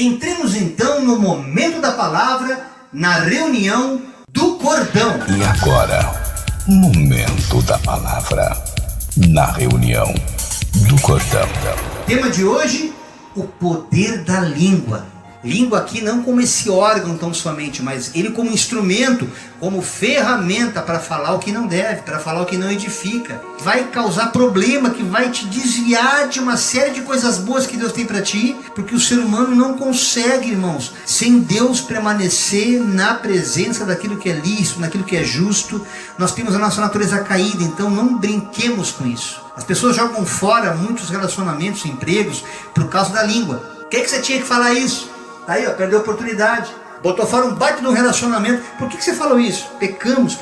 Entremos então no momento da palavra, na reunião do cordão. E agora, momento da palavra, na reunião do cordão. Tema de hoje, o poder da língua. Língua aqui não como esse órgão tão somente, mas ele como instrumento, como ferramenta para falar o que não deve, para falar o que não edifica. Vai causar problema, que vai te desviar de uma série de coisas boas que Deus tem para ti, porque o ser humano não consegue, irmãos, sem Deus permanecer na presença daquilo que é lícito, naquilo que é justo. Nós temos a nossa natureza caída, então não brinquemos com isso. As pessoas jogam fora muitos relacionamentos, empregos, por causa da língua. O que você tinha que falar isso? Aí, perdeu a oportunidade. Botou fora um baita de um relacionamento. Por que você falou isso? Pecamos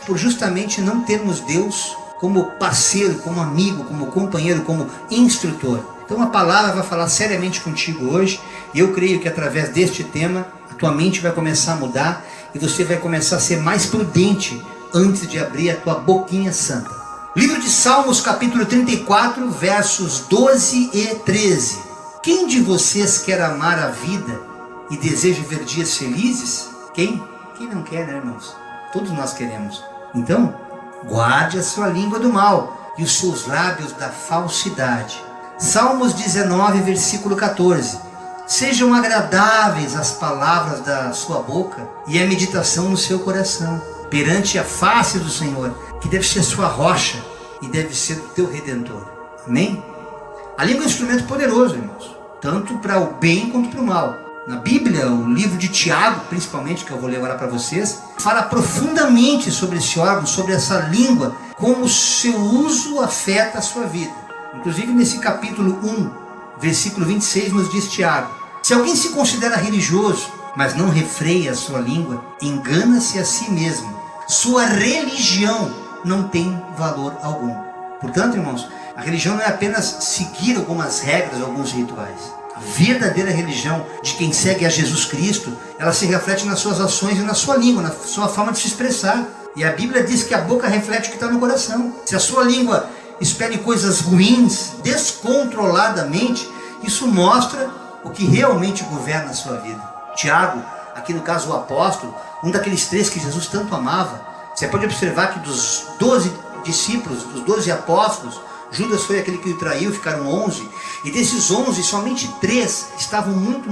por justamente não termos Deus como parceiro, como amigo, como companheiro, como instrutor. Então a palavra vai falar seriamente contigo hoje. E eu creio que através deste tema, a tua mente vai começar a mudar e você vai começar a ser mais prudente antes de abrir a tua boquinha santa. Livro de Salmos, capítulo 34, versos 12 e 13. Quem de vocês quer amar a vida e deseja ver dias felizes? Quem? Quem não quer, né, irmãos? Todos nós queremos. Então, guarde a sua língua do mal e os seus lábios da falsidade. Salmos 19, versículo 14. Sejam agradáveis as palavras da sua boca e a meditação no seu coração, perante a face do Senhor, que deve ser sua rocha e deve ser o teu Redentor. Amém? A língua é um instrumento poderoso, irmãos, tanto para o bem quanto para o mal. Na Bíblia, o livro de Tiago, principalmente, que eu vou ler agora para vocês, fala profundamente sobre esse órgão, sobre essa língua, como o seu uso afeta a sua vida. Inclusive nesse capítulo 1, versículo 26, nos diz Tiago: se alguém se considera religioso, mas não refreia a sua língua, engana-se a si mesmo. Sua religião não tem valor algum. Portanto, irmãos, a religião não é apenas seguir algumas regras, alguns rituais. A verdadeira religião de quem segue a Jesus Cristo, ela se reflete nas suas ações e na sua língua, na sua forma de se expressar. E a Bíblia diz que a boca reflete o que está no coração. Se a sua língua espere coisas ruins, descontroladamente, isso mostra o que realmente governa a sua vida. Tiago, aqui no caso o apóstolo, um daqueles 3 que Jesus tanto amava. Você pode observar que dos 12 discípulos, dos 12 apóstolos, Judas foi aquele que o traiu, ficaram 11. E desses 11, somente 3 estavam muito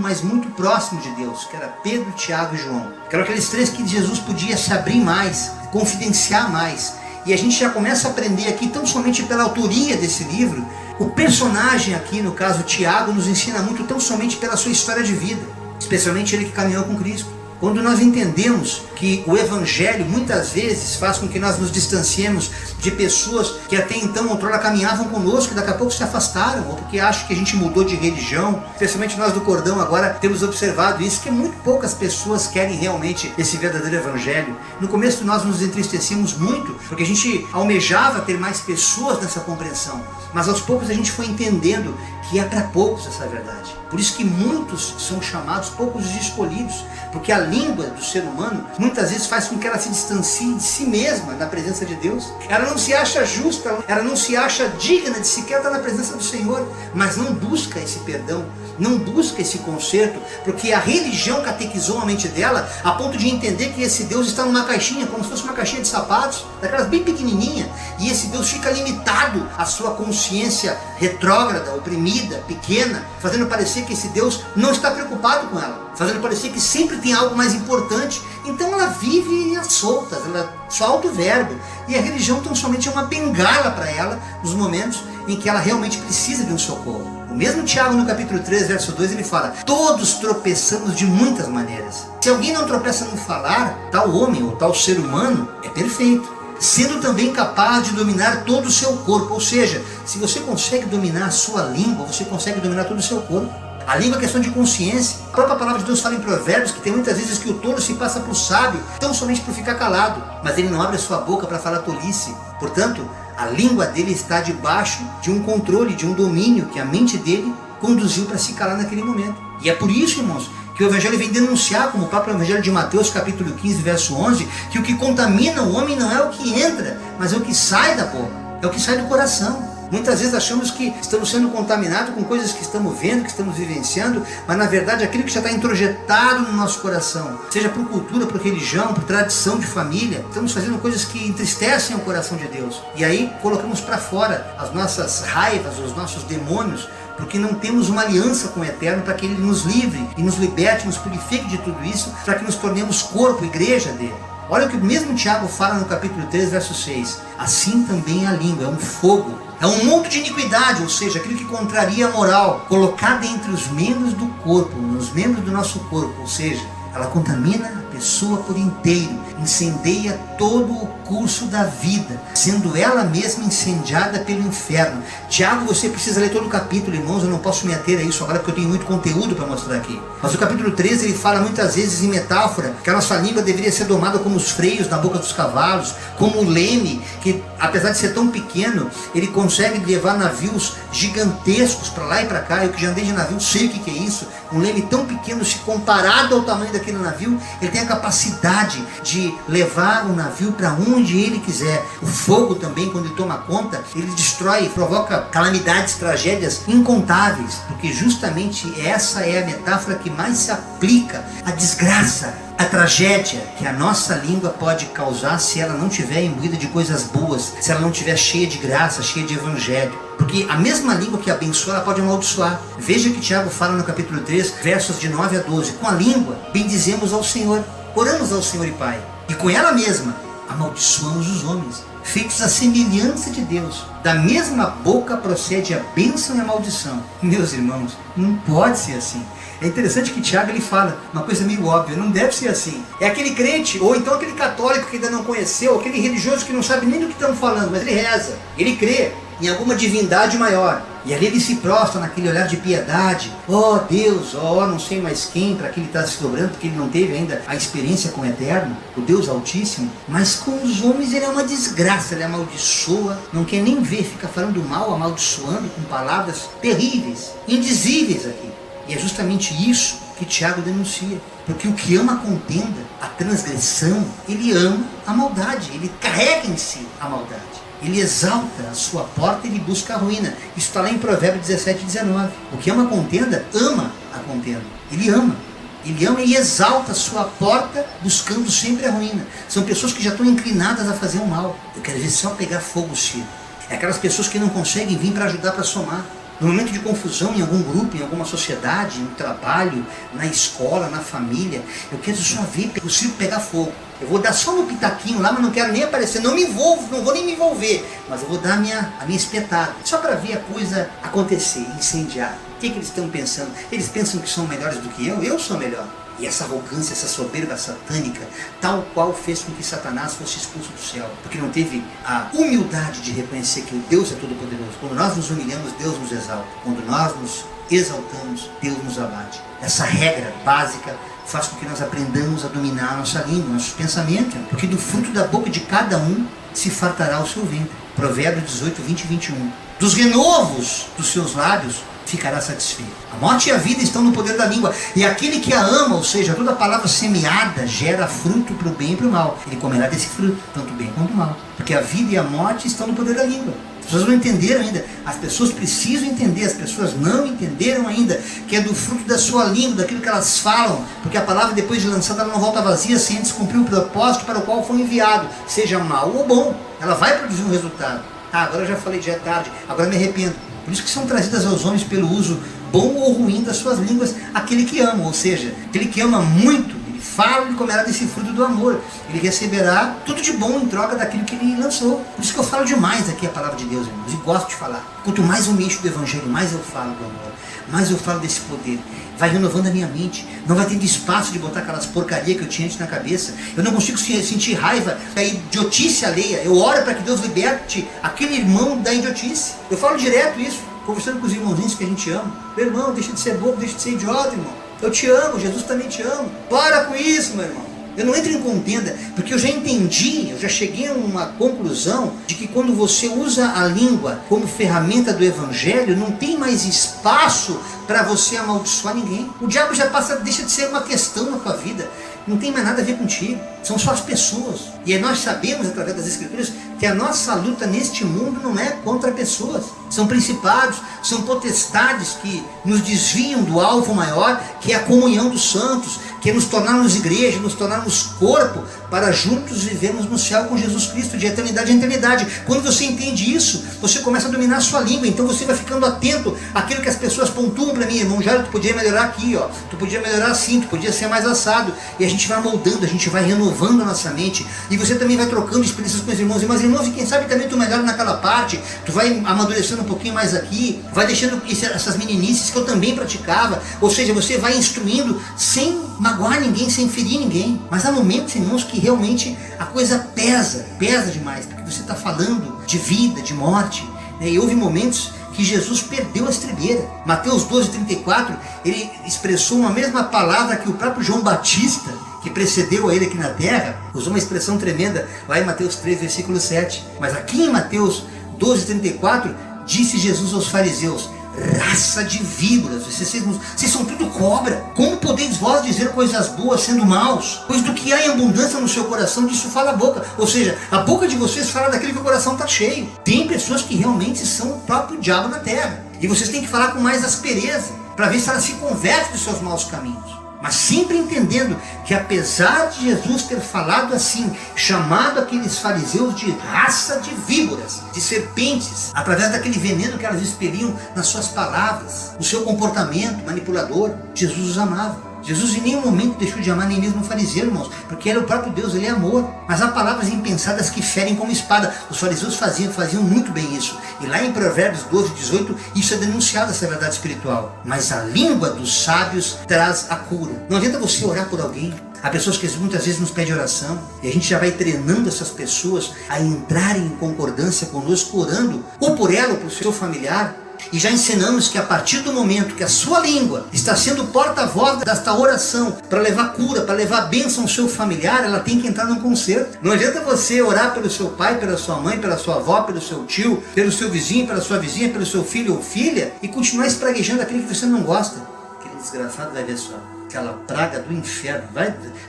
próximos de Deus, que era Pedro, Tiago e João. Que eram aqueles 3 que Jesus podia se abrir mais, confidenciar mais. E a gente já começa a aprender aqui, tão somente pela autoria desse livro, o personagem aqui, no caso Tiago, nos ensina muito tão somente pela sua história de vida. Especialmente ele que caminhou com Cristo. Quando nós entendemos que o Evangelho muitas vezes faz com que nós nos distanciemos de pessoas que até então outrora caminhavam conosco e daqui a pouco se afastaram, ou porque acham que a gente mudou de religião, especialmente nós do Cordão agora temos observado isso, que muito poucas pessoas querem realmente esse verdadeiro Evangelho. No começo nós nos entristecemos muito, porque a gente almejava ter mais pessoas nessa compreensão, mas aos poucos a gente foi entendendo que é para poucos essa verdade. Por isso que muitos são chamados, poucos os escolhidos, porque a língua do ser humano muitas vezes faz com que ela se distancie de si mesma na presença de Deus. Ela não se acha justa, ela não se acha digna de sequer estar na presença do Senhor, mas não busca esse perdão, não busca esse conserto, porque a religião catequizou a mente dela a ponto de entender que esse Deus está numa caixinha, como se fosse uma caixinha de sapatos, daquelas bem pequenininha, e esse Deus fica limitado à sua consciência retrógrada, oprimida, pequena, fazendo parecer que esse Deus não está preocupado com ela, fazendo parecer que sempre tem algo mais importante. Então ela vive às soltas, ela solta o verbo, e a religião tão somente é uma bengala para ela nos momentos em que ela realmente precisa de um socorro. O mesmo Tiago no capítulo 3, verso 2, ele fala: todos tropeçamos de muitas maneiras. Se alguém não tropeça no falar, tal homem ou tal ser humano é perfeito, sendo também capaz de dominar todo o seu corpo. Ou seja, se você consegue dominar a sua língua, você consegue dominar todo o seu corpo. A língua é questão de consciência. A própria palavra de Deus fala em Provérbios que tem muitas vezes que o tolo se passa por sábio, tão somente por ficar calado, mas ele não abre a sua boca para falar tolice. Portanto, a língua dele está debaixo de um controle, de um domínio que a mente dele conduziu para se calar naquele momento. E é por isso, irmãos, que o Evangelho vem denunciar, como o próprio Evangelho de Mateus, capítulo 15, verso 11, que o que contamina o homem não é o que entra, mas é o que sai da boca, é o que sai do coração. Muitas vezes achamos que estamos sendo contaminados com coisas que estamos vendo, que estamos vivenciando, mas na verdade aquilo que já está introjetado no nosso coração, seja por cultura, por religião, por tradição de família, estamos fazendo coisas que entristecem o coração de Deus. E aí colocamos para fora as nossas raivas, os nossos demônios, porque não temos uma aliança com o Eterno para que Ele nos livre e nos liberte, nos purifique de tudo isso, para que nos tornemos corpo, igreja dele. Olha o que o mesmo Tiago fala no capítulo 3, verso 6. Assim também a língua é um fogo, é um monte de iniquidade, ou seja, aquilo que contraria a moral, colocada entre os membros do corpo, nos membros do nosso corpo, ou seja, ela contamina a pessoa por inteiro, incendeia todo o curso da vida, sendo ela mesma incendiada pelo inferno. Tiago, você precisa ler todo o capítulo, irmãos, eu não posso me ater a isso agora porque eu tenho muito conteúdo para mostrar aqui. Mas o capítulo 13, ele fala muitas vezes em metáfora, que a nossa língua deveria ser domada como os freios na boca dos cavalos, como o leme, que apesar de ser tão pequeno, ele consegue levar navios gigantescos para lá e para cá. Eu que já andei de navio, sei o que é isso. Um leme tão pequeno, se comparado ao tamanho daquele navio, ele tem a capacidade de levar o navio para onde ele quiser. O fogo também, quando ele toma conta, ele destrói, provoca calamidades, tragédias incontáveis, porque justamente essa é a metáfora que mais se aplica à desgraça, à tragédia que a nossa língua pode causar se ela não estiver imbuída de coisas boas, se ela não estiver cheia de graça, cheia de evangelho. Porque a mesma língua que abençoa, ela pode amaldiçoar. Veja que Tiago fala no capítulo 3, versos de 9 a 12. Com a língua, bendizemos ao Senhor, oramos ao Senhor e Pai, e com ela mesma, amaldiçoamos os homens, feitos à semelhança de Deus. Da mesma boca procede a bênção e a maldição. Meus irmãos, não pode ser assim. É interessante que Tiago, ele fala uma coisa meio óbvia, não deve ser assim. É aquele crente, ou então aquele católico que ainda não conheceu, aquele religioso que não sabe nem do que estão falando, mas ele reza, ele crê em alguma divindade maior. E ali ele se prostra naquele olhar de piedade. Oh Deus, oh não sei mais quem, para que ele está se dobrando, porque ele não teve ainda a experiência com o Eterno, o Deus Altíssimo. Mas com os homens ele é uma desgraça, ele amaldiçoa, não quer nem ver, fica falando mal, amaldiçoando com palavras terríveis, indizíveis aqui. E é justamente isso que Tiago denuncia. Porque o que ama a contenda, a transgressão, ele ama a maldade, ele carrega em si a maldade. Ele exalta a sua porta e ele busca a ruína. Isso está lá em Provérbios 17 e 19. O que ama a contenda, ama a contenda. Ele ama e exalta a sua porta, buscando sempre a ruína. São pessoas que já estão inclinadas a fazer o mal. Eu quero ver só pegar fogo, Ciro. É aquelas pessoas que não conseguem vir para ajudar, para somar. No momento de confusão em algum grupo, em alguma sociedade, no trabalho, na escola, na família, eu quero só ver o circo pegar fogo. Eu vou dar só um pitaquinho lá, mas não quero nem aparecer, não me envolvo, não vou nem me envolver, mas eu vou dar a minha espetada, só para ver a coisa acontecer, incendiar. O que eles estão pensando? Eles pensam que são melhores do que eu sou melhor. E essa arrogância, essa soberba satânica, tal qual fez com que Satanás fosse expulso do céu. Porque não teve a humildade de reconhecer que o Deus é todo-poderoso. Quando nós nos humilhamos, Deus nos exalta. Quando nós nos exaltamos, Deus nos abate. Essa regra básica faz com que nós aprendamos a dominar a nossa língua, nossos pensamentos. Porque do fruto da boca de cada um se fartará o seu ventre. Provérbios 18, 20 e 21. Dos renovos dos seus lábios ficará satisfeito. A morte e a vida estão no poder da língua. E aquele que a ama, ou seja, toda palavra semeada, gera fruto para o bem e para o mal. Ele comerá desse fruto, tanto o bem quanto o mal. Porque a vida e a morte estão no poder da língua. As pessoas não entenderam ainda. As pessoas precisam entender. As pessoas não entenderam ainda que é do fruto da sua língua, daquilo que elas falam. Porque a palavra, depois de lançada, ela não volta vazia sem antes cumprir o propósito para o qual foi enviado. Seja mal ou bom. Ela vai produzir um resultado. Ah, agora eu já falei, já é tarde. Agora me arrependo. Por isso que são trazidas aos homens pelo uso bom ou ruim das suas línguas aquele que ama, ou seja, aquele que ama muito, ele fala, ele comerá desse fruto do amor, ele receberá tudo de bom em troca daquilo que ele lançou. Por isso que eu falo demais aqui a palavra de Deus, irmãos, e gosto de falar. Quanto mais eu me encho do evangelho, mais eu falo do amor, mais eu falo desse poder. Vai renovando a minha mente, não vai tendo espaço de botar aquelas porcarias que eu tinha antes na cabeça. Eu não consigo sentir raiva da idiotice alheia. Eu oro para que Deus liberte aquele irmão da idiotice. Eu falo direto isso, conversando com os irmãozinhos que a gente ama. Meu irmão, deixa de ser bobo, deixa de ser idiota, irmão. Eu te amo, Jesus também te ama. Para com isso, meu irmão. Eu não entro em contenda, porque eu já entendi, eu já cheguei a uma conclusão de que quando você usa a língua como ferramenta do evangelho, não tem mais espaço para você amaldiçoar ninguém. O diabo já deixa de ser uma questão na tua vida. não tem mais nada a ver contigo. São só as pessoas. E aí nós sabemos, através das Escrituras, que a nossa luta neste mundo não é contra pessoas. São principados, são potestades que nos desviam do alvo maior, que é a comunhão dos santos, que é nos tornarmos igreja, nos tornarmos corpo, para juntos vivermos no céu com Jesus Cristo, de eternidade em eternidade. Quando você entende isso, você começa a dominar a sua língua, então você vai ficando atento àquilo que as pessoas pontuam para mim. Irmão Jairo, tu podia melhorar aqui, ó. Tu podia melhorar assim, tu podia ser mais assado. E a gente vai moldando, a gente vai renovando a nossa mente. E você também vai trocando experiências com os irmãos. Mas irmãos, e quem sabe também tu melhora naquela parte, tu vai amadurecendo um pouquinho mais aqui, vai deixando essas meninices que eu também praticava. Ou seja, você vai instruindo sem magoar ninguém, sem ferir ninguém. Mas há momentos, irmãos, que realmente a coisa pesa demais, porque você está falando de vida, de morte, né? E houve momentos que Jesus perdeu a estribeira. Mateus 12:34, ele expressou uma mesma palavra que o próprio João Batista, que precedeu a ele aqui na terra, usou uma expressão tremenda lá em Mateus 3, versículo 7. Mas aqui em Mateus 12:34, disse Jesus aos fariseus: raça de víboras, vocês são tudo cobra. Como podeis vós dizer coisas boas sendo maus? Pois do que há em abundância no seu coração, disso fala a boca. Ou seja, a boca de vocês fala daquilo que o coração está cheio. Tem pessoas que realmente são o próprio diabo na terra, e vocês têm que falar com mais aspereza, para ver se elas se convertem dos seus maus caminhos. Mas sempre entendendo que, apesar de Jesus ter falado assim, chamado aqueles fariseus de raça de víboras, de serpentes, através daquele veneno que elas expeliam nas suas palavras, no seu comportamento manipulador, Jesus os amava. Jesus em nenhum momento deixou de amar nem mesmo o fariseu, irmãos, porque era o próprio Deus, ele é amor. Mas há palavras impensadas que ferem como espada. Os fariseus faziam muito bem isso. E lá em Provérbios 12:18, isso é denunciado, essa verdade espiritual. Mas a língua dos sábios traz a cura. Não adianta você orar por alguém. Há pessoas que muitas vezes nos pedem oração, e a gente já vai treinando essas pessoas a entrarem em concordância conosco, orando, ou por ela, ou por seu familiar. E já ensinamos que a partir do momento que a sua língua está sendo porta-voz desta oração, para levar cura, para levar bênção ao seu familiar, ela tem que entrar num concerto. Não adianta você orar pelo seu pai, pela sua mãe, pela sua avó, pelo seu tio, pelo seu vizinho, pela sua vizinha, pelo seu filho ou filha, e continuar espraguejando aquilo que você não gosta. Aquele desgraçado vai ver só, aquela praga do inferno.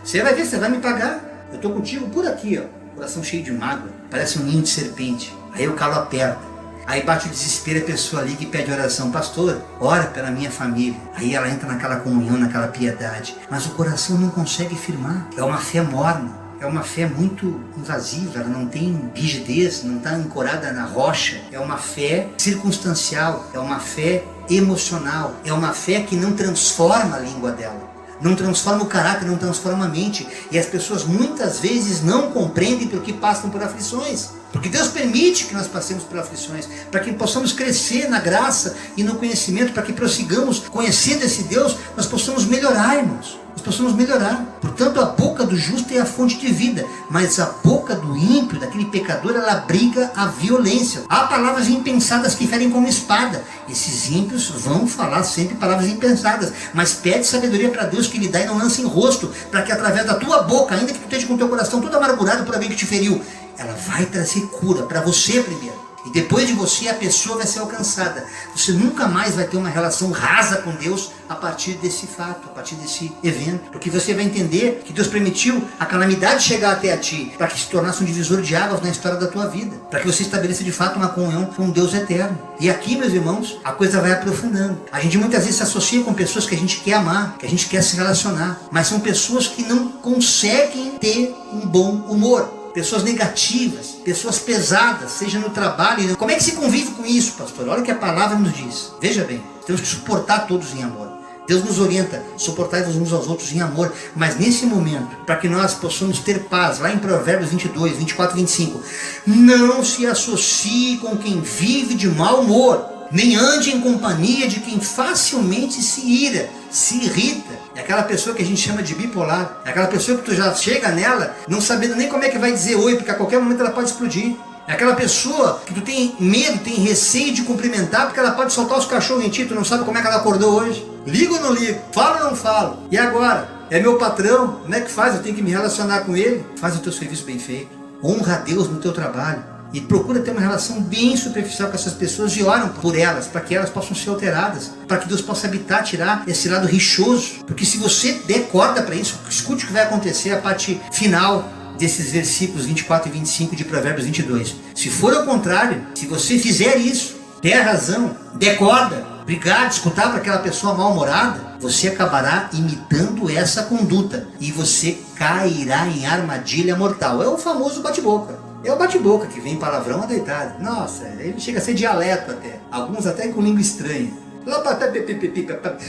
Você vai ver, você vai me pagar. Eu estou contigo por aqui, ó, coração cheio de mágoa, parece um ninho de serpente. Aí o calo aperta. Aí bate o desespero, a pessoa liga e pede oração: pastor, ora pela minha família. Aí ela entra naquela comunhão, naquela piedade, mas o coração não consegue firmar. É uma fé morna, é uma fé muito invasiva, ela não tem rigidez, não está ancorada na rocha. É uma fé circunstancial, é uma fé emocional, é uma fé que não transforma a língua dela, não transforma o caráter, não transforma a mente. E as pessoas muitas vezes não compreendem porque passam por aflições. Porque Deus permite que nós passemos por aflições, para que possamos crescer na graça e no conhecimento, para que prossigamos conhecendo esse Deus, nós possamos melhorar, irmãos. Nós possamos melhorar. Portanto, a boca do justo é a fonte de vida, mas a boca do ímpio, daquele pecador, ela abriga a violência. Há palavras impensadas que ferem como espada. Esses ímpios vão falar sempre palavras impensadas, mas pede sabedoria para Deus, que lhe dá e não lança em rosto, para que através da tua boca, ainda que tu esteja com o teu coração todo amargurado por alguém que te feriu, ela vai trazer cura para você primeiro. E depois de você, a pessoa vai ser alcançada. Você nunca mais vai ter uma relação rasa com Deus a partir desse fato, a partir desse evento. Porque você vai entender que Deus permitiu a calamidade chegar até a ti, para que se tornasse um divisor de águas na história da tua vida, para que você estabeleça de fato uma comunhão com Deus eterno. E aqui, meus irmãos, a coisa vai aprofundando. A gente muitas vezes se associa com pessoas que a gente quer amar, que a gente quer se relacionar, mas são pessoas que não conseguem ter um bom humor. Pessoas negativas, pessoas pesadas, seja no trabalho. Como é que se convive com isso, pastor? Olha o que a palavra nos diz. Veja bem, temos que suportar todos em amor. Deus nos orienta, suportai-vos uns aos outros em amor. Mas nesse momento, para que nós possamos ter paz, lá em Provérbios 22, 24 e 25, não se associe com quem vive de mau humor, nem ande em companhia de quem facilmente se ira, se irrita. É aquela pessoa que a gente chama de bipolar. É aquela pessoa que tu já chega nela não sabendo nem como é que vai dizer oi, porque a qualquer momento ela pode explodir. É aquela pessoa que tu tem medo, tem receio de cumprimentar, porque ela pode soltar os cachorros em ti, tu não sabe como é que ela acordou hoje. Ligo ou não ligo? Falo ou não falo? E agora? É meu patrão, como é que faz? Eu tenho que me relacionar com ele? Faz o teu serviço bem feito. Honra a Deus no teu trabalho. e procura ter uma relação bem superficial com essas pessoas e oram por elas, para que elas possam ser alteradas, para que Deus possa habitar, tirar esse lado rixoso. Porque se você der corda para isso, escute o que vai acontecer a parte final desses versículos 24 e 25 de Provérbios 22. Se for ao contrário, se você fizer isso, der razão, der corda, brigar, discutir para aquela pessoa mal-humorada, você acabará imitando essa conduta e você cairá em armadilha mortal. É o famoso bate-boca. É o bate-boca que vem palavrão adeitado. Nossa, ele chega a ser dialeto até. Alguns até com língua estranha.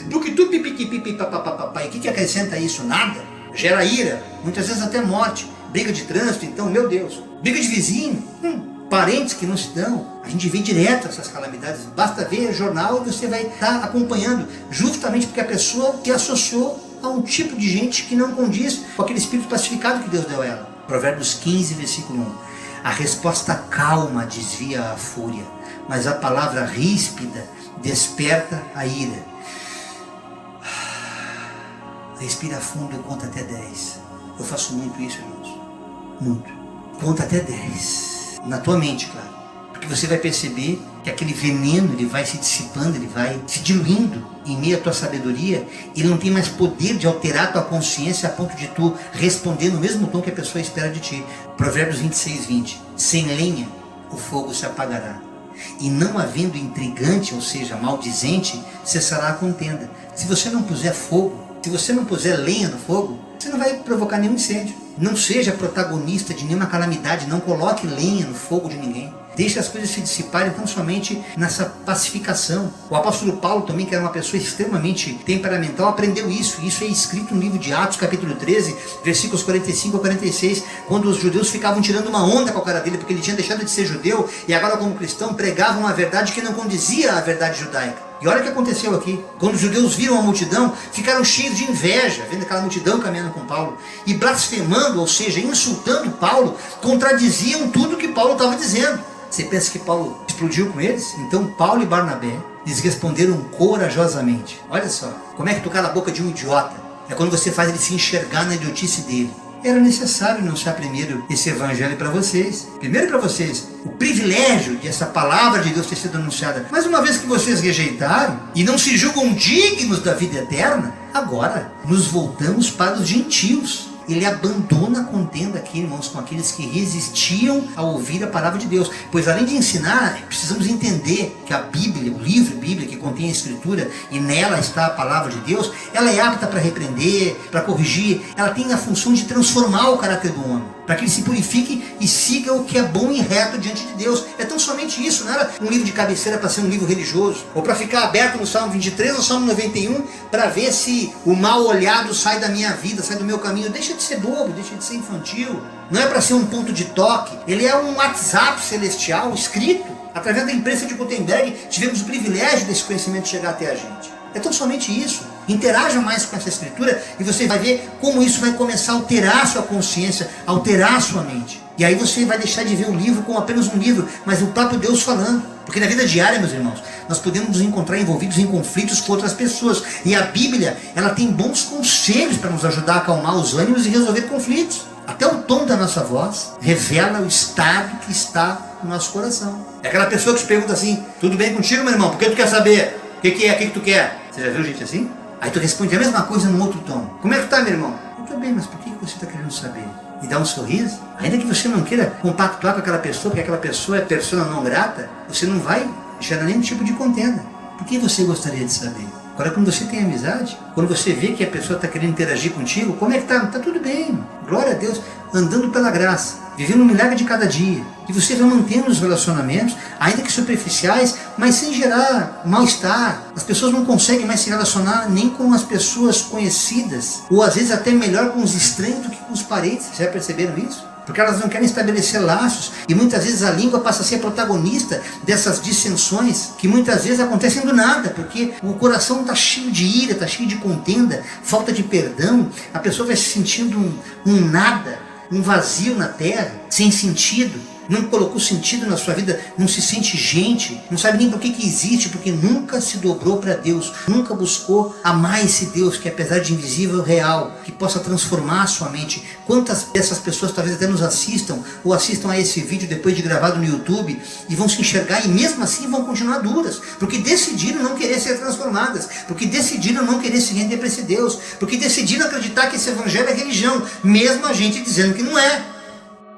Do que tu pipipipipipapapapai. O que acrescenta isso? Nada. Gera ira, muitas vezes até morte. Briga de trânsito, então, meu Deus. Briga de vizinho, parentes que não se dão. A gente vê direto essas calamidades. Basta ver o jornal e você vai estar acompanhando. Justamente porque a pessoa se associou a um tipo de gente que não condiz com aquele espírito pacificado que Deus deu a ela. Provérbios 15, versículo 1. A resposta calma desvia a fúria, mas a palavra ríspida desperta a ira. Respira fundo e conta até 10. Eu faço muito isso, irmãos. Muito. Conta até 10. Na tua mente, claro. Porque você vai perceber que aquele veneno ele vai se dissipando, ele vai se diluindo em meio à tua sabedoria. Ele não tem mais poder de alterar a tua consciência a ponto de tu responder no mesmo tom que a pessoa espera de ti. Provérbios 26, 20. Sem lenha o fogo se apagará, e não havendo intrigante, ou seja, maldizente, cessará a contenda. Se você não puser fogo, se você não puser lenha no fogo, você não vai provocar nenhum incêndio. Não seja protagonista de nenhuma calamidade, não coloque lenha no fogo de ninguém. Deixe as coisas se dissiparem tão somente nessa pacificação. O apóstolo Paulo também, que era uma pessoa extremamente temperamental, aprendeu isso. Isso é escrito no livro de Atos, capítulo 13, versículos 45 a 46, quando os judeus ficavam tirando uma onda com a cara dele, porque ele tinha deixado de ser judeu e agora, como cristão, pregava uma verdade que não condizia à verdade judaica. E olha o que aconteceu aqui. Quando os judeus viram a multidão, ficaram cheios de inveja, vendo aquela multidão caminhando com Paulo, e blasfemando, ou seja, insultando Paulo, contradiziam tudo que Paulo estava dizendo. Você pensa que Paulo explodiu com eles? Então Paulo e Barnabé, eles responderam corajosamente. Olha só, como é que tu cala a boca de um idiota? É quando você faz ele se enxergar na idiotice dele. Era necessário anunciar primeiro esse evangelho para vocês. Primeiro para vocês, o privilégio de essa palavra de Deus ter sido anunciada. Mas uma vez que vocês rejeitaram e não se julgam dignos da vida eterna, agora nos voltamos para os gentios. Ele abandona a contenda aqui, irmãos, com aqueles que resistiam a ouvir a palavra de Deus. Pois além de ensinar, precisamos entender que a Bíblia, o livro Bíblia que contém a Escritura, e nela está a palavra de Deus, ela é apta para repreender, para corrigir, ela tem a função de transformar o caráter do homem, para que ele se purifique e siga o que é bom e reto diante de Deus. É tão somente isso, não era um livro de cabeceira para ser um livro religioso, ou para ficar aberto no Salmo 23 ou no Salmo 91, para ver se o mal olhado sai da minha vida, sai do meu caminho. Deixa de ser bobo, deixa de ser infantil. Não é para ser um ponto de toque, ele é um WhatsApp celestial escrito. Através da imprensa de Gutenberg, tivemos o privilégio desse conhecimento chegar até a gente. É tão somente isso. Interaja mais com essa escritura e você vai ver como isso vai começar a alterar a sua consciência, alterar a sua mente. E aí você vai deixar de ver o livro como apenas um livro, mas o próprio Deus falando. Porque na vida diária, meus irmãos, nós podemos nos encontrar envolvidos em conflitos com outras pessoas. E a Bíblia, ela tem bons conselhos para nos ajudar a acalmar os ânimos e resolver conflitos. Até o tom da nossa voz revela o estado que está no nosso coração. É aquela pessoa que te pergunta assim: tudo bem contigo, meu irmão? Por que tu quer saber? O que é? O que tu quer? Você já viu gente assim? Aí tu responde a mesma coisa num outro tom. Como é que tu tá, meu irmão? Eu tô bem, mas por que você está querendo saber? E dá um sorriso. Ainda que você não queira compactuar com aquela pessoa, porque aquela pessoa é persona não grata, você não vai gerar nenhum tipo de contenda. Por que você gostaria de saber? Agora, quando você tem amizade, quando você vê que a pessoa está querendo interagir contigo, como é que tá? Tá tudo bem, glória a Deus, andando pela graça, vivendo um milagre de cada dia. E você vai mantendo os relacionamentos, ainda que superficiais, mas sem gerar mal-estar. As pessoas não conseguem mais se relacionar nem com as pessoas conhecidas, ou às vezes até melhor com os estranhos do que com os parentes. Vocês já perceberam isso? Porque elas não querem estabelecer laços, e muitas vezes a língua passa a ser a protagonista dessas dissensões, que muitas vezes acontecem do nada, porque o coração está cheio de ira, está cheio de contenda, falta de perdão, a pessoa vai se sentindo um nada, um vazio na terra, sem sentido. não colocou sentido na sua vida, não se sente gente, não sabe nem por que existe, porque nunca se dobrou para Deus, nunca buscou amar esse Deus que apesar de invisível, real, que possa transformar a sua mente. Quantas dessas pessoas talvez até nos assistam, ou assistam a esse vídeo depois de gravado no YouTube, e vão se enxergar e mesmo assim vão continuar duras, porque decidiram não querer ser transformadas, porque decidiram não querer se render para esse Deus, porque decidiram acreditar que esse evangelho é religião, mesmo a gente dizendo que não é.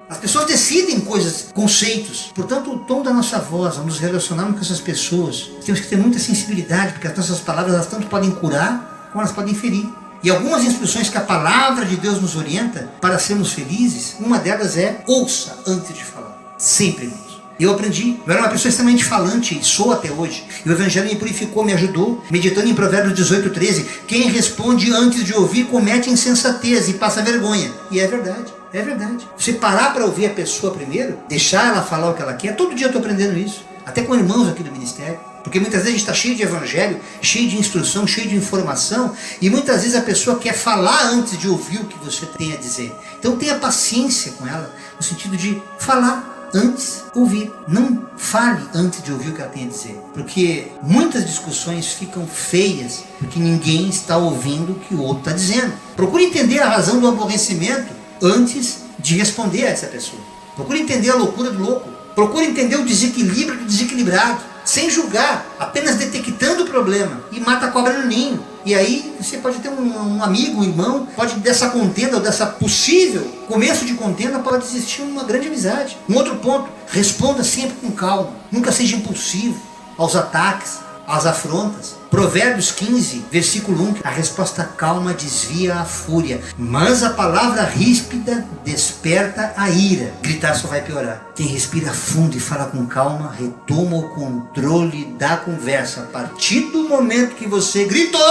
As pessoas decidem coisas, conceitos. Portanto, o tom da nossa voz, ao nos relacionarmos com essas pessoas, temos que ter muita sensibilidade, porque as nossas palavras, elas tanto podem curar, como elas podem ferir. E algumas instruções que a palavra de Deus nos orienta para sermos felizes, uma delas é: ouça antes de falar. Sempre, irmãos. Eu aprendi, eu era uma pessoa extremamente falante, e sou até hoje. E o evangelho me purificou, me ajudou, meditando em Provérbios 18:13. Quem responde antes de ouvir comete insensatez e passa vergonha. E é verdade. É verdade. Você parar para ouvir a pessoa primeiro, deixar ela falar o que ela quer. Todo dia eu estou aprendendo isso, até com irmãos aqui do ministério, porque muitas vezes a gente está cheio de evangelho, cheio de instrução, cheio de informação, e muitas vezes a pessoa quer falar antes de ouvir o que você tem a dizer. Então tenha paciência com ela, no sentido de falar antes, ouvir. Não fale antes de ouvir o que ela tem a dizer, porque muitas discussões ficam feias porque ninguém está ouvindo o que o outro está dizendo. Procure entender a razão do aborrecimento antes de responder a essa pessoa. Procure entender a loucura do louco. Procure entender o desequilíbrio do desequilibrado, sem julgar, apenas detectando o problema. E mata a cobra no ninho. E aí você pode ter um amigo, um irmão, pode dessa contenda, ou dessa possível começo de contenda, pode existir uma grande amizade. Um outro ponto: responda sempre com calma. Nunca seja impulsivo aos ataques, às afrontas. Provérbios 15, versículo 1, a resposta calma desvia a fúria, mas a palavra ríspida desperta a ira. Gritar só vai piorar. Quem respira fundo e fala com calma, retoma o controle da conversa. A partir do momento que você gritou,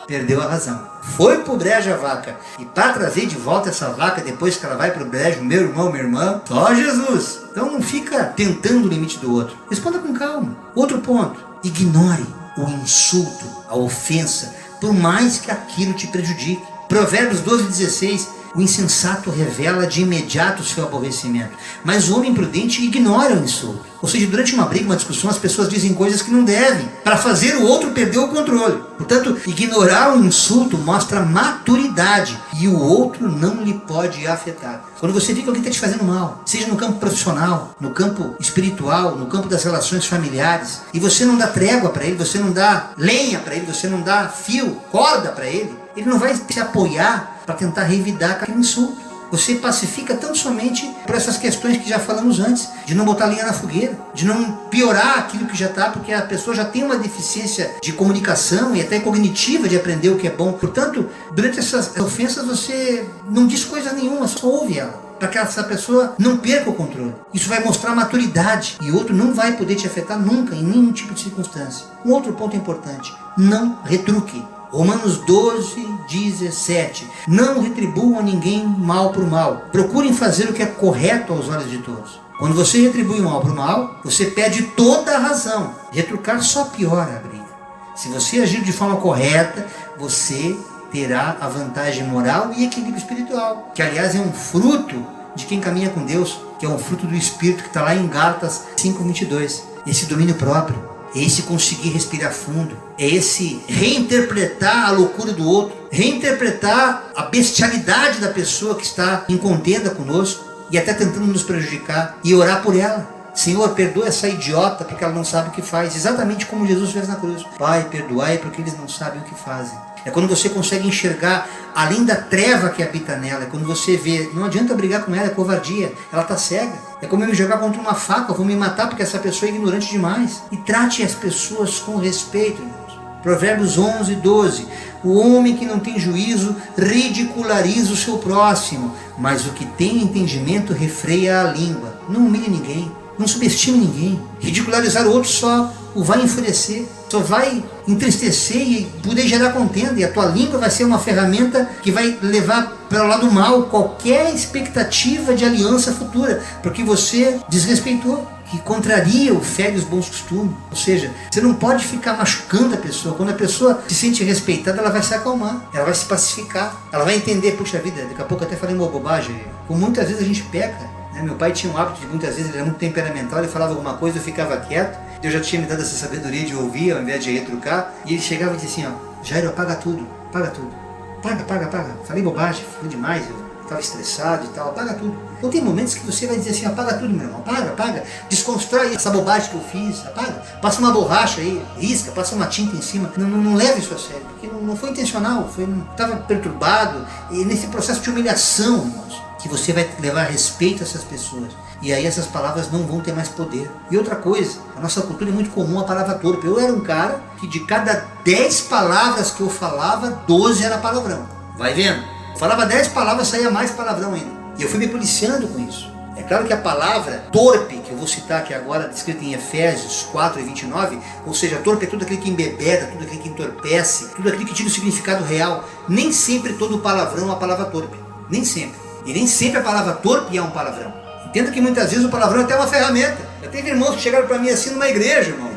perdeu a razão. Foi pro brejo a vaca. E para trazer de volta essa vaca, depois que ela vai pro brejo, meu irmão, minha irmã, só Jesus. Então não fica tentando o limite do outro. Responda com calma. Outro ponto: ignore o insulto, a ofensa, por mais que aquilo te prejudique. Provérbios 12:16, o insensato revela de imediato o seu aborrecimento, mas o homem prudente ignora o insulto. Ou seja, durante uma briga, uma discussão, as pessoas dizem coisas que não devem, para fazer o outro perder o controle. Portanto, ignorar o insulto mostra maturidade, e o outro não lhe pode afetar. Quando você vê que alguém está te fazendo mal, seja no campo profissional, no campo espiritual, no campo das relações familiares, e você não dá trégua para ele, você não dá lenha para ele, você não dá fio, corda para ele, ele não vai se apoiar para tentar revidar aquele insulto. Você pacifica tão somente por essas questões que já falamos antes, de não botar lenha na fogueira, de não piorar aquilo que já está, porque a pessoa já tem uma deficiência de comunicação e até cognitiva de aprender o que é bom. Portanto, durante essas ofensas você não diz coisa nenhuma, só ouve ela, para que essa pessoa não perca o controle. Isso vai mostrar maturidade, e o outro não vai poder te afetar nunca, em nenhum tipo de circunstância. Um outro ponto importante: não retruque. Romanos 12:17. Não retribuam a ninguém mal por mal. Procurem fazer o que é correto aos olhos de todos. Quando você retribui o mal por mal, você perde toda a razão. Retrucar só piora a briga. Se você agir de forma correta, você terá a vantagem moral e equilíbrio espiritual, que aliás é um fruto de quem caminha com Deus, que é um fruto do Espírito, que está lá em Gálatas 5:22. Esse domínio próprio, é esse conseguir respirar fundo, é esse reinterpretar a loucura do outro, reinterpretar a bestialidade da pessoa que está em contenda conosco e até tentando nos prejudicar, e orar por ela. Senhor, perdoa essa idiota porque ela não sabe o que faz, exatamente como Jesus fez na cruz. Pai, perdoai porque eles não sabem o que fazem. É quando você consegue enxergar além da treva que habita nela. É quando você vê, não adianta brigar com ela, é covardia, ela está cega. É como eu me jogar contra uma faca, eu vou me matar porque essa pessoa é ignorante demais. E trate as pessoas com respeito, irmãos. Provérbios 11:12. O homem que não tem juízo ridiculariza o seu próximo, mas o que tem entendimento refreia a língua. Não humilhe ninguém, não subestime ninguém. Ridicularizar o outro só o vai enfurecer, só vai entristecer e poder gerar contenda. E a tua língua vai ser uma ferramenta que vai levar para o lado mal qualquer expectativa de aliança futura, porque você desrespeitou, que contraria ou fere os bons costumes. Ou seja, você não pode ficar machucando a pessoa. Quando a pessoa se sente respeitada, ela vai se acalmar, ela vai se pacificar, ela vai entender: puxa vida, daqui a pouco eu até falei uma bobagem. Como muitas vezes a gente peca, Meu pai tinha um hábito de, muitas vezes, ele era muito temperamental, ele falava alguma coisa, eu ficava quieto. Deus já tinha me dado essa sabedoria de ouvir ao invés de retrucar. E ele chegava e dizia assim, Jairo, apaga tudo, apaga tudo. Apaga. Falei bobagem, foi demais, eu estava estressado e tal, apaga tudo. Então tem momentos que você vai dizer assim, apaga tudo, meu irmão, apaga. Desconstrói essa bobagem que eu fiz, apaga. Passa uma borracha aí, risca, passa uma tinta em cima. Não leve isso a sério, porque não foi intencional, estava perturbado. E nesse processo de humilhação, irmãos, que você vai levar respeito a essas pessoas. E aí essas palavras não vão ter mais poder. E outra coisa, a nossa cultura é muito comum a palavra torpe. Eu era um cara que de cada 10 palavras que eu falava, 12 era palavrão. Vai vendo? Eu falava 10 palavras, saía mais palavrão ainda. E eu fui me policiando com isso. É claro que a palavra torpe, que eu vou citar aqui agora, descrita em Efésios 4:29, ou seja, torpe é tudo aquilo que embebeda, tudo aquilo que entorpece, tudo aquilo que tira o significado real. Nem sempre todo palavrão é uma palavra torpe. Nem sempre. E nem sempre a palavra torpe é um palavrão. Entenda que muitas vezes o palavrão é até uma ferramenta. Já teve irmãos que chegaram para mim assim numa igreja, irmão.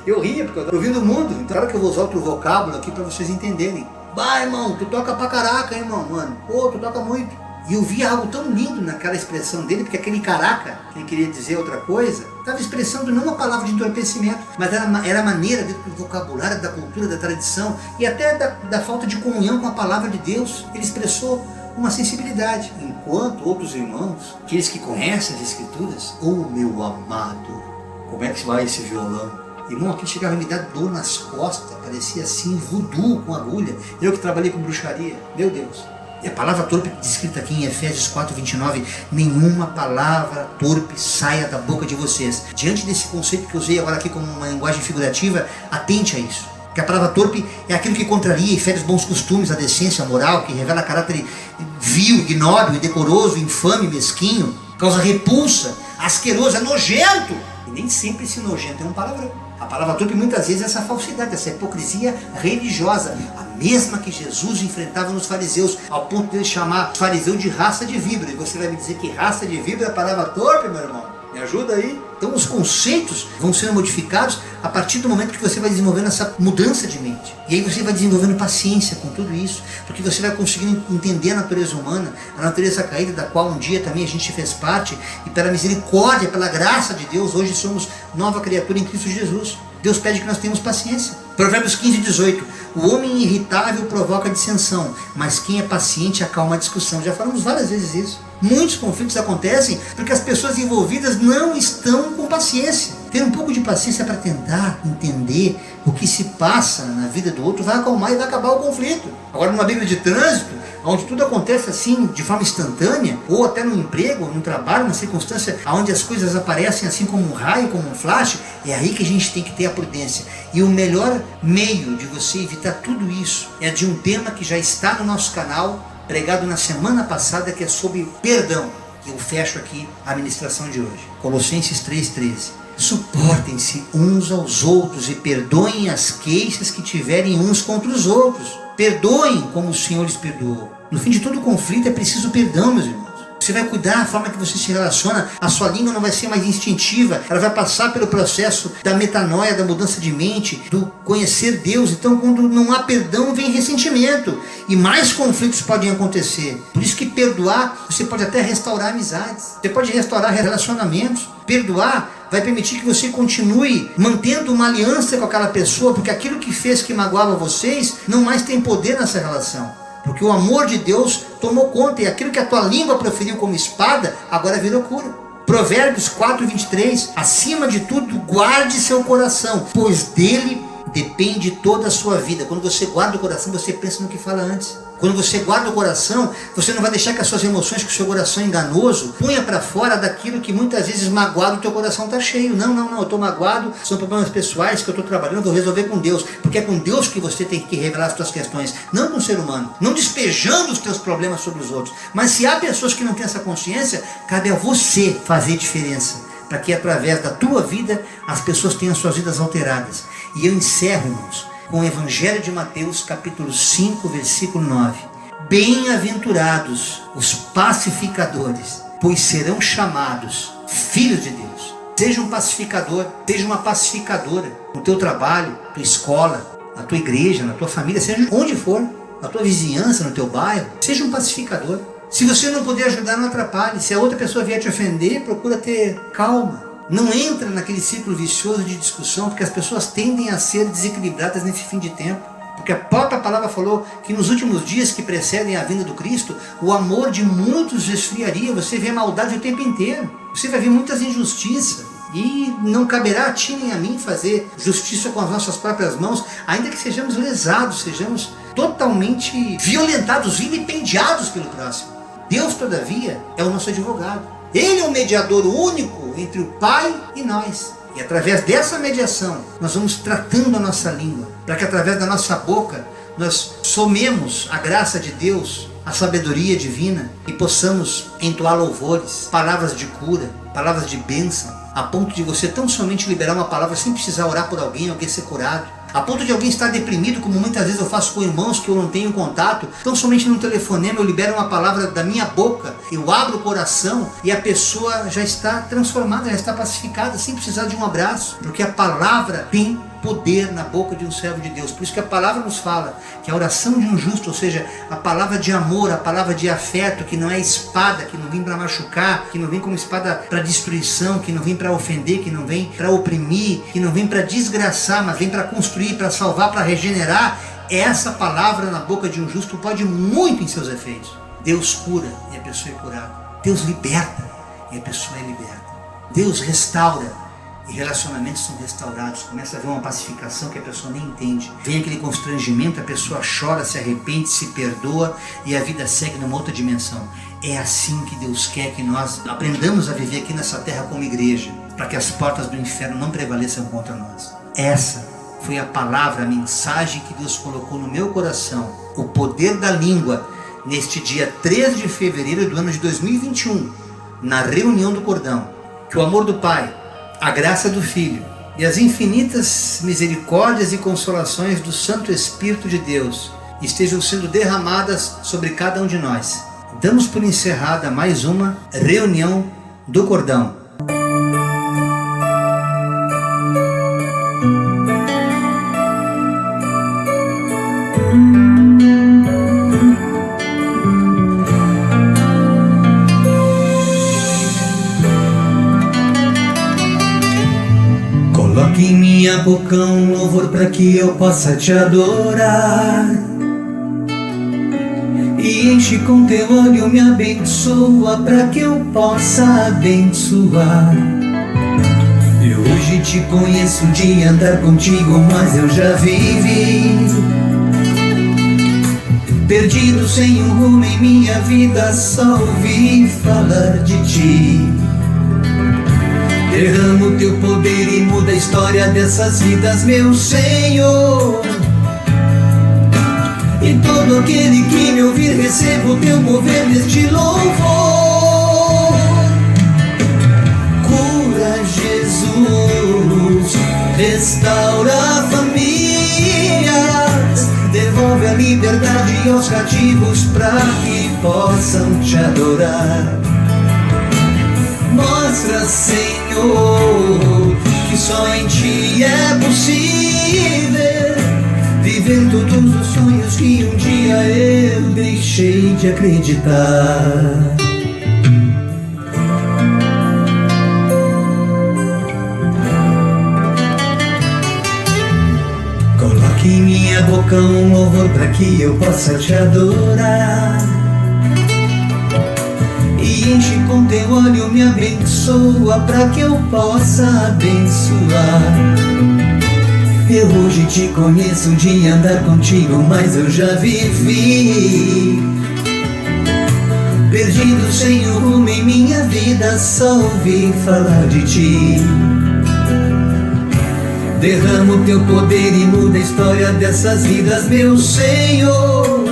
Eu ria, porque eu vim do mundo. Então, claro que eu vou usar outro vocábulo aqui para vocês entenderem. Bah, irmão, tu toca pra caraca, irmão, mano. Pô, tu toca muito. E eu via algo tão lindo naquela expressão dele, porque aquele caraca, que ele queria dizer outra coisa, estava expressando não uma palavra de entorpecimento, mas era a maneira dentro do vocabulário, da cultura, da tradição, e até da falta de comunhão com a palavra de Deus. Ele expressou uma sensibilidade, enquanto outros irmãos, aqueles que conhecem as Escrituras, meu amado, como é que vai esse violão? Irmão, aqui chegava a me dar dor nas costas, parecia assim, voodoo com agulha. Eu que trabalhei com bruxaria, meu Deus. E a palavra torpe descrita aqui em Efésios 4:29, nenhuma palavra torpe saia da boca de vocês. Diante desse conceito que eu usei agora aqui como uma linguagem figurativa, atente a isso. Que a palavra torpe é aquilo que contraria e fere os bons costumes, a decência, a moral, que revela caráter vil, ignóbil, indecoroso, infame, mesquinho, causa repulsa, asqueroso, é nojento. E nem sempre esse nojento é um palavrão. A palavra torpe muitas vezes é essa falsidade, essa hipocrisia religiosa, a mesma que Jesus enfrentava nos fariseus, ao ponto de ele chamar os fariseus de raça de víbora. E você vai me dizer que raça de víbora é a palavra torpe, meu irmão? Me ajuda aí? Então os conceitos vão sendo modificados a partir do momento que você vai desenvolvendo essa mudança de mente. E aí você vai desenvolvendo paciência com tudo isso, porque você vai conseguindo entender a natureza humana, a natureza caída da qual um dia também a gente fez parte, e pela misericórdia, pela graça de Deus, hoje somos nova criatura em Cristo Jesus. Deus pede que nós tenhamos paciência. Provérbios 15:18, o homem irritável provoca dissensão, mas quem é paciente acalma a discussão. Já falamos várias vezes isso. Muitos conflitos acontecem porque as pessoas envolvidas não estão com paciência. Ter um pouco de paciência para tentar entender o que se passa na vida do outro vai acalmar e vai acabar o conflito. Agora, numa briga de trânsito, onde tudo acontece assim de forma instantânea, ou até no emprego, no trabalho, numa circunstância onde as coisas aparecem assim como um raio, como um flash, é aí que a gente tem que ter a prudência. E o melhor meio de você evitar tudo isso é de um tema que já está no nosso canal, pregado na semana passada, que é sobre perdão. Eu fecho aqui a ministração de hoje. Colossenses 3:13. Suportem-se uns aos outros e perdoem as queixas que tiverem uns contra os outros. Perdoem como o Senhor lhes perdoou. No fim de todo conflito é preciso perdão, meus irmãos. Você vai cuidar da forma que você se relaciona, a sua língua não vai ser mais instintiva, ela vai passar pelo processo da metanoia, da mudança de mente, do conhecer Deus. Então, quando não há perdão, vem ressentimento, e mais conflitos podem acontecer. Por isso que perdoar, você pode até restaurar amizades, você pode restaurar relacionamentos. Perdoar vai permitir que você continue mantendo uma aliança com aquela pessoa, porque aquilo que fez que magoava vocês, não mais tem poder nessa relação. Porque o amor de Deus tomou conta, e aquilo que a tua língua proferiu como espada, agora virou cura. Provérbios 4:23, acima de tudo, guarde seu coração, pois dele depende toda a sua vida. Quando você guarda o coração, você pensa no que fala antes. Quando você guarda o coração, você não vai deixar que as suas emoções, que o seu coração enganoso, ponha para fora daquilo que muitas vezes magoado o teu coração está cheio. Não, eu estou magoado, são problemas pessoais que eu estou trabalhando, vou resolver com Deus. Porque é com Deus que você tem que revelar as suas questões, não com o ser humano. Não despejando os teus problemas sobre os outros. Mas se há pessoas que não têm essa consciência, cabe a você fazer diferença, para que através da tua vida, as pessoas tenham suas vidas alteradas. E eu encerro, irmãos, com o Evangelho de Mateus, capítulo 5, versículo 9. Bem-aventurados os pacificadores, pois serão chamados filhos de Deus. Seja um pacificador, seja uma pacificadora no teu trabalho, na tua escola, na tua igreja, na tua família, seja onde for, na tua vizinhança, no teu bairro. Seja um pacificador. Se você não puder ajudar, não atrapalhe. Se a outra pessoa vier te ofender, procura ter calma. Não entra naquele ciclo vicioso de discussão, porque as pessoas tendem a ser desequilibradas nesse fim de tempo. Porque a própria palavra falou que nos últimos dias que precedem a vinda do Cristo, o amor de muitos esfriaria. Você vê maldade o tempo inteiro. Você vai ver muitas injustiças. E não caberá a ti nem a mim fazer justiça com as nossas próprias mãos, ainda que sejamos lesados, sejamos totalmente violentados, vilipendiados pelo próximo. Deus, todavia, é o nosso advogado. Ele é o mediador único entre o Pai e nós. E através dessa mediação, nós vamos tratando a nossa língua, para que através da nossa boca, nós somemos a graça de Deus, a sabedoria divina, e possamos entoar louvores, palavras de cura, palavras de bênção, a ponto de você tão somente liberar uma palavra sem precisar orar por alguém ser curado. A ponto de alguém estar deprimido, como muitas vezes eu faço com irmãos que eu não tenho contato, tão somente num telefonema eu libero uma palavra da minha boca, eu abro o coração e a pessoa já está transformada, já está pacificada, sem precisar de um abraço, porque a palavra tem poder na boca de um servo de Deus. Por isso que a palavra nos fala que a oração de um justo, ou seja, a palavra de amor, a palavra de afeto, que não é espada, que não vem para machucar, que não vem como espada para destruição, que não vem para ofender, que não vem para oprimir, que não vem para desgraçar, mas vem para construir, para salvar, para regenerar. Essa palavra na boca de um justo pode muito em seus efeitos. Deus cura e a pessoa é curada. Deus liberta e a pessoa é liberta. Deus restaura e relacionamentos são restaurados. Começa a haver uma pacificação que a pessoa nem entende. Vem aquele constrangimento, a pessoa chora, se arrepende, se perdoa e a vida segue numa outra dimensão. É assim que Deus quer que nós aprendamos a viver aqui nessa terra como igreja, para que as portas do inferno não prevaleçam contra nós. Essa foi a palavra, a mensagem que Deus colocou no meu coração. O poder da língua, neste dia 13 de fevereiro do ano de 2021, na reunião do cordão. Que o amor do Pai, a graça do Filho e as infinitas misericórdias e consolações do Santo Espírito de Deus estejam sendo derramadas sobre cada um de nós. Damos por encerrada mais uma reunião do cordão. Coloque em minha boca um louvor para que eu possa te adorar. E enche com teu óleo, me abençoa para que eu possa abençoar. Eu hoje te conheço de andar contigo, mas eu já vivi perdido sem um rumo em minha vida, só ouvi falar de ti. Derrama o teu poder e muda a história dessas vidas, meu Senhor. E todo aquele que me ouvir receba o teu mover neste louvor. Cura, Jesus, restaura famílias, devolve a liberdade aos cativos para que possam te adorar. Mostra, Senhor, que só em Ti é possível viver todos os sonhos que um dia eu deixei de acreditar. Coloque em minha boca um louvor para que eu possa te adorar. E enche com teu óleo, me abençoa para que eu possa abençoar. Eu hoje te conheço de andar contigo, mas eu já vivi perdido sem o rumo em minha vida, só ouvi falar de ti. Derrama o teu poder e muda a história dessas vidas, meu Senhor.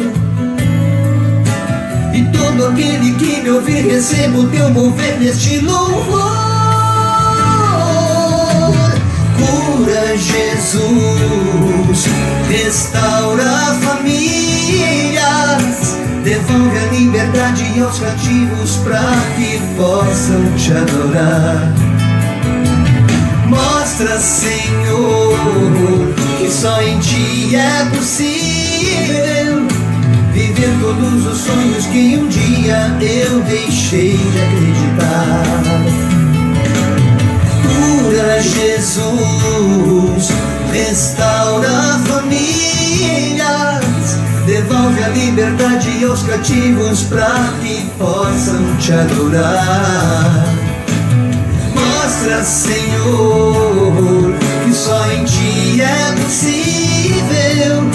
E todo aquele que me ouvir receba o teu mover neste louvor. Cura, Jesus, restaura famílias, devolve a liberdade aos cativos para que possam te adorar. Mostra, Senhor, que só em Ti é possível viver todos os sonhos que um dia eu deixei de acreditar. Cura, Jesus, restaura famílias, devolve a liberdade aos cativos pra que possam te adorar. Mostra, Senhor, que só em Ti é possível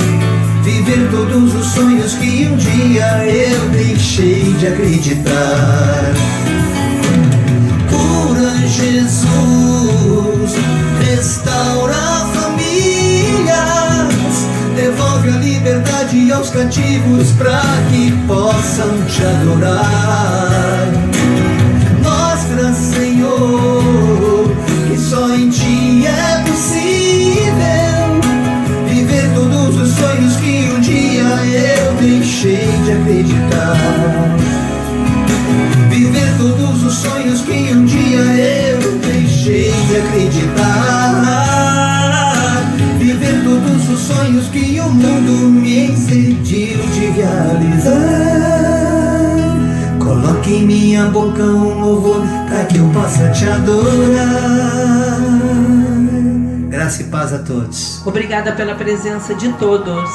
viver todos os sonhos que um dia eu deixei de acreditar. Cura, Jesus, restaura famílias, devolve a liberdade aos cativos pra que possam te adorar. Mostra, Senhor, que só em Ti é possível viver todos os sonhos que um dia eu deixei de acreditar. Viver todos os sonhos que um dia eu deixei de acreditar. Viver todos os sonhos que o mundo me impediu de realizar. Coloque em minha boca um louvor para que eu possa te adorar. Graça e paz a todos. Obrigada pela presença de todos.